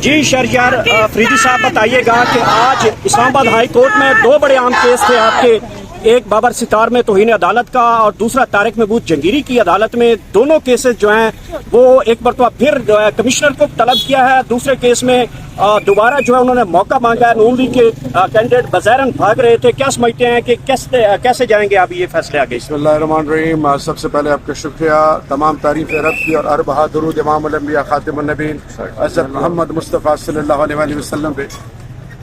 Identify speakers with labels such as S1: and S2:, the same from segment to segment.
S1: جی شہریار فریدی صاحب بتائیے گا کہ آج اسلام آباد ہائی کورٹ میں دو بڑے عام کیس تھے آپ کے، ایک بابر ستار میں توہین عدالت کا اور دوسرا طارق محمود جنگیری کی عدالت میں۔ دونوں کیسز جو ہیں وہ ایک مرتبہ پھر کمشنر کو طلب کیا ہے، دوسرے کیس میں دوبارہ جو ہے انہوں نے موقع مانگا ہے۔ نون لیگ کے کینڈیڈیٹ بظاہراً بھاگ رہے تھے، کیا سمجھتے ہیں کہ کیسے جائیں گے اب یہ فیصلے آگے؟
S2: بسم اللہ الرحمن الرحیم۔ سب سے پہلے آپ کا شکریہ، تمام تعریف رب کی اور اربہ درود امام الانبیاء خاتم النبیین حضرت محمد مصطفیٰ صلی اللہ علیہ وسلم پہ۔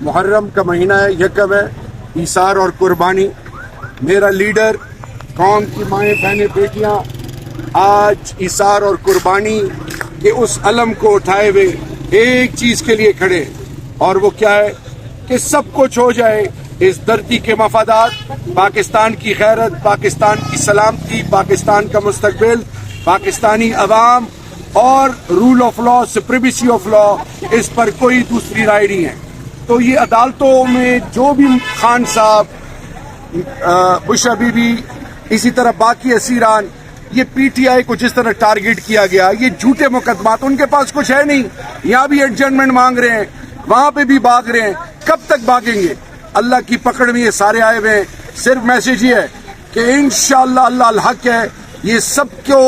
S2: محرم کا مہینہ ہے، یکم ہے، ایثار اور قربانی۔ میرا لیڈر، قوم کی مائیں بہنیں بیٹیاں آج ایثار اور قربانی کے اس علم کو اٹھائے ہوئے ایک چیز کے لیے کھڑے، اور وہ کیا ہے کہ سب کچھ ہو جائے اس دھرتی کے مفادات، پاکستان کی غیرت، پاکستان کی سلامتی، پاکستان کا مستقبل، پاکستانی عوام اور rule of law, supremacy of law, اس پر کوئی دوسری رائے نہیں ہے۔ تو یہ عدالتوں میں جو بھی خان صاحب، بشرا بی بی، اسی طرح باقی اسیران، یہ پی ٹی آئی کو جس طرح ٹارگٹ کیا گیا، یہ جھوٹے مقدمات، ان کے پاس کچھ ہے نہیں، یہاں بھی ایڈجسٹمنٹ مانگ رہے ہیں، وہاں پہ بھی بھاگ رہے ہیں، کب تک بھاگیں گے؟ اللہ کی پکڑ میں یہ سارے آئے ہوئے ہیں۔ صرف میسج یہ ہے کہ انشاءاللہ اللہ الحق ہے، یہ سب کو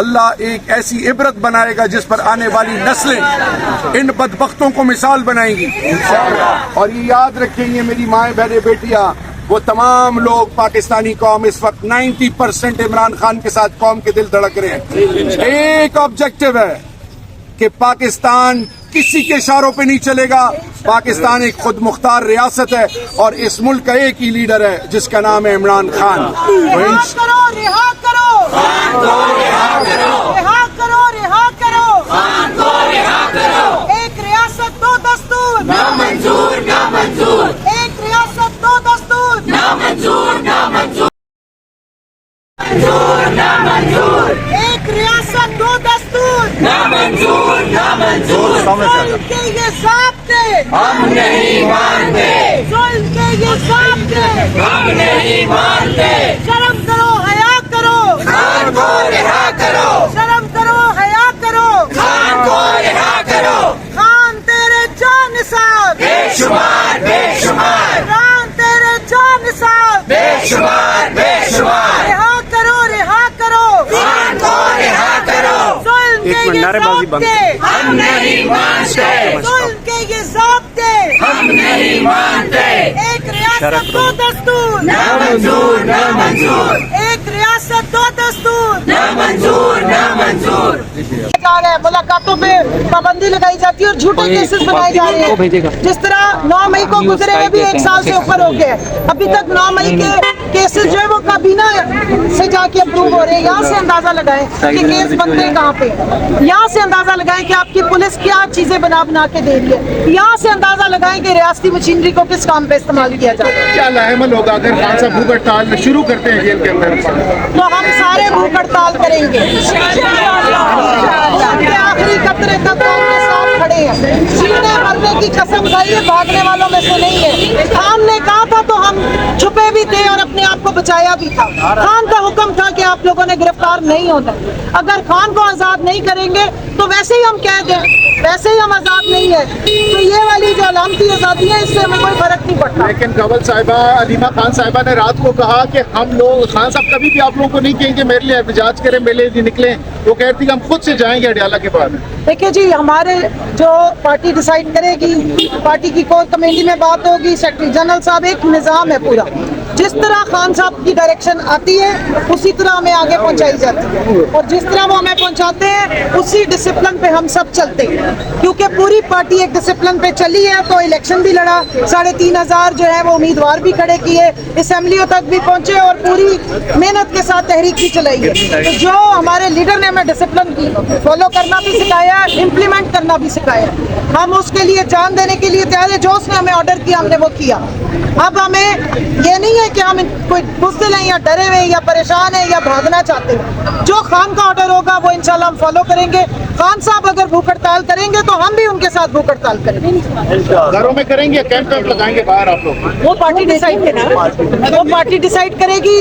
S2: اللہ ایک ایسی عبرت بنائے گا جس پر آنے والی نسلیں ان بدبختوں کو مثال بنائیں گی اور یہ یاد رکھیں گے میری مائیں بہنیں بیٹیاں، وہ تمام لوگ، پاکستانی قوم اس وقت 90% عمران خان کے ساتھ قوم کے دل دھڑک رہے ہیں۔ ایک آبجیکٹو ہے کہ پاکستان کسی کے اشاروں پہ نہیں چلے گا، پاکستان ایک خود مختار ریاست ہے اور اس ملک کا ایک ہی لیڈر ہے جس کا نام ہے عمران خان۔
S3: ایک ریاست دو دستور، نامنظور نامنظور، ایک ریاست دو دستور، نامنظور نامنظور، نامنظور، ایک ریاست دو دستور، نامنظور نامنظور، ظلم کے یہ ضابطے ہم نہیں مانتے، ظلم کے یہ ضابطے ہم نہیں مانتے۔ شرم کرو، حیا کرو، خان کو رہا کرو، شرم کرو، حیا کرو، خان کو رہا کرو، خان تیرے جان نثار بے شمار بے شمار، خان تیرے جان نثار بے شمار بے شمار، رہا کرو رہا کرو، خان کو رہا کرو، ظلم کے یہ ضابطے ہم نہیں مانتے، ظلم کے یہ ضابطے ہم نہیں مانتے۔ ایک ریاست دو دستور، نامنظور نامنظور، ایک ریاست دو دستور، نامنظور نامنظور۔ ملاقاتوں پہ پابندی لگائی جاتی ہے اور جھوٹے کیسز بنائے جا رہے ہیں، جس طرح 9 مئی کو گزرے ہوئے بھی 1 سال سے اوپر ہو گئے، ابھی تک 9 مئی کے کیسز جو ہے وہ کابینہ سے جا کے اپروو ہو رہے ہیں۔ یہاں سے اندازہ لگائیں کہ کیس بنتے کہاں پہ، یہاں سے اندازہ لگائیں کہ آپ کی پولیس کیا چیزیں بنا کے دے رہی ہے، یہاں سے اندازہ لگائیں کہ ریاستی مشینری کو کس کام پہ استعمال کیا جائے۔
S2: کیا لاحمل ہوگا اگر خان صاحب بھوک ہڑتال شروع کرتے ہیں جیل کے اندر؟
S3: تو ہم سارے بھوک ہڑتال کریں گے، آخری قطرے تک قوم کے ساتھ کھڑے ہیں، جینے مرنے کی قسم کھائی ہے، بھاگنے والوں میں سے نہیں ہے۔ خان نے کہا تھا تو ہم چھپے بھی تھے اور اپنے آپ کو بچایا بھی تھا۔ خان کا حکم تھا کہ آپ لوگوں نے گرفتار نہیں ہونا، اگر خان کو آزاد نہیں کریں گے تو ویسے ہی ہم کہہ دیں ویسے ہی ہم آزاد نہیں ہے، تو یہ والی جو علامتی آزادی ہے اس سے ہمیں کوئی فرق نہیں پڑتا۔
S2: لیکن کنول صاحبہ، علیمہ خان صاحبہ نے رات کو کہا کہ ہم لوگ، خان صاحب کبھی بھی آپ لوگوں کو نہیں کہیں گے میرے لیے احتجاج کریں، میرے لیے نکلیں، وہ کہتی کہ ہم خود سے جائیں گے اڈیالہ کے بعد۔
S3: دیکھیے جی، ہمارے جو پارٹی ڈیسائیڈ کرے گی، پارٹی کی کور کمیٹی میں بات ہوگی، سیکرٹری جنرل صاحب، ایک نظام ہے پورا، جس طرح خان صاحب کی ڈائریکشن آتی ہے اسی طرح ہمیں آگے پہنچائی جاتی ہے، اور جس طرح وہ ہمیں پہنچاتے ہیں اسی ڈسپلن پہ ہم سب چلتے ہیں، کیونکہ پوری پارٹی ایک ڈسپلن پہ چلی ہے۔ تو الیکشن بھی لڑا، 3,500 جو ہے وہ امیدوار بھی کھڑے کیے، اسمبلیوں تک بھی پہنچے اور پوری محنت کے ساتھ تحریک بھی چلائی ہے۔ تو جو ہمارے لیڈر نے ہمیں ڈسپلن کی فالو کرنا بھی سکھایا ہے، امپلیمنٹ کرنا بھی سکھایا ہے، ہم اس کے لیے جان دینے کے لیے تیار ہے، جو اس نے ہمیں آرڈر کیا ہم نے وہ کیا۔ اب ہمیں یہ نہیں ہے کہ ہم کوئی بزدل ہیں یا ڈرے ہوئے یا پریشان ہیں یا بھاگنا چاہتے ہیں، جو خان کا آرڈر ہوگا وہ انشاءاللہ ہم فالو کریں گے۔ خان صاحب اگر بھوک ہڑتال کریں گے تو ہم بھی ان کے ساتھ بھوک ہڑتال کریں گے۔
S2: گھروں میں کریں گے، کیمپ لگائیں گے باہر آپ لوگ؟
S3: وہ پارٹی ڈیسائیڈ کرے، وہ پارٹی ڈیسائیڈ کرے گی۔